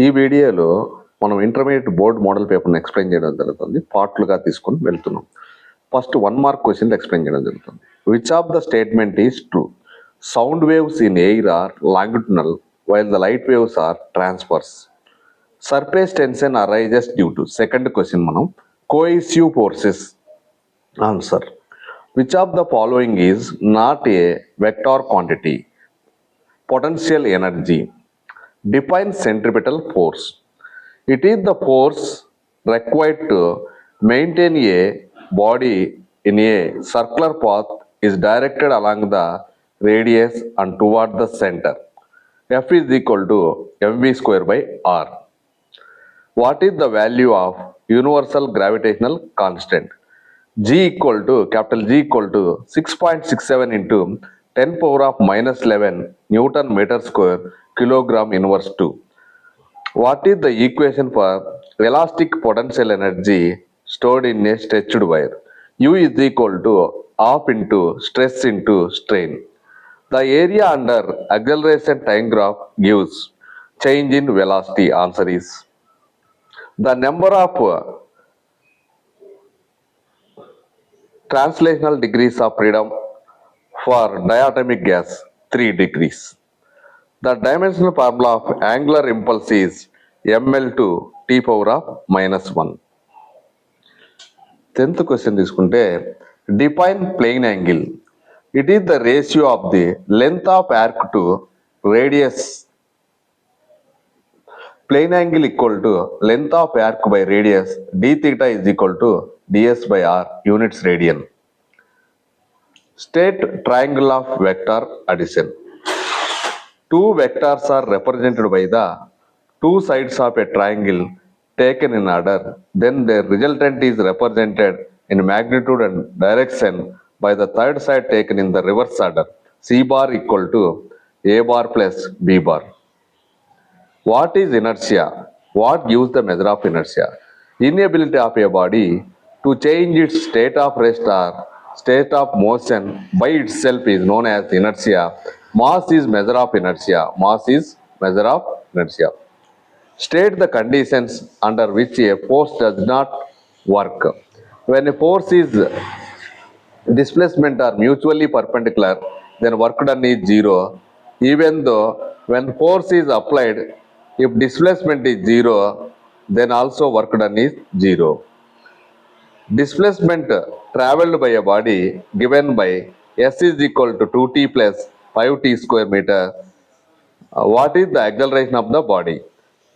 ఈ వీడియోలో మనం ఇంటర్మీడియట్ బోర్డ్ మోడల్ పేపర్ని ఎక్స్ప్లెయిన్ చేయడం జరుగుతుంది. పార్ట్లుగా తీసుకొని వెళ్తున్నాం. ఫస్ట్ 1 మార్క్ క్వశ్చన్ ఎక్స్ప్లెయిన్ చేయడం జరుగుతుంది. Which of the statement is true? Sound waves in air are longitudinal while the light waves are transverse. Surface tension arises due to. Second question మనం cohesive forces. Answer. Which of the following is not a vector quantity? Potential energy. Define centripetal force. It is the force required to maintain a body in a circular path is directed along the radius and toward the center. F is equal to mv square by r. What is the value of universal gravitational constant? G equal to 6.67 into 10 power of minus 11 Newton meter square kilogram inverse 2. What is the equation for elastic potential energy stored in a stretched wire? U is equal to half into stress into strain. The area under acceleration time graph gives change in velocity. Answer is the number of translational degrees of freedom for diatomic gas 3 degrees. The dimensional formula of angular impulse is ml to t power of minus 1. 10th question తీసుకుంటే define plane angle. It is the ratio of the length of arc to radius. Plane angle equal to length of arc by radius. D theta is equal to ds by r units radian. State triangle of vector addition. Two vectors are represented by the two sides of a triangle taken in order. Then their resultant is represented in magnitude and direction by the third side taken in the reverse order. C bar equal to A bar plus B bar. What is inertia? What gives the measure of inertia? Inability of a body to change its state of rest or state of motion by itself is known as inertia. Mass is measure of inertia. Mass is measure of inertia. State the conditions under which a force does not work. When a force is displacement are mutually perpendicular, then work done is zero. Even though when force is applied, if displacement is zero, then also work done is zero. Displacement traveled by a body given by S is equal to 2t plus 5t square meter. What is the acceleration of the body?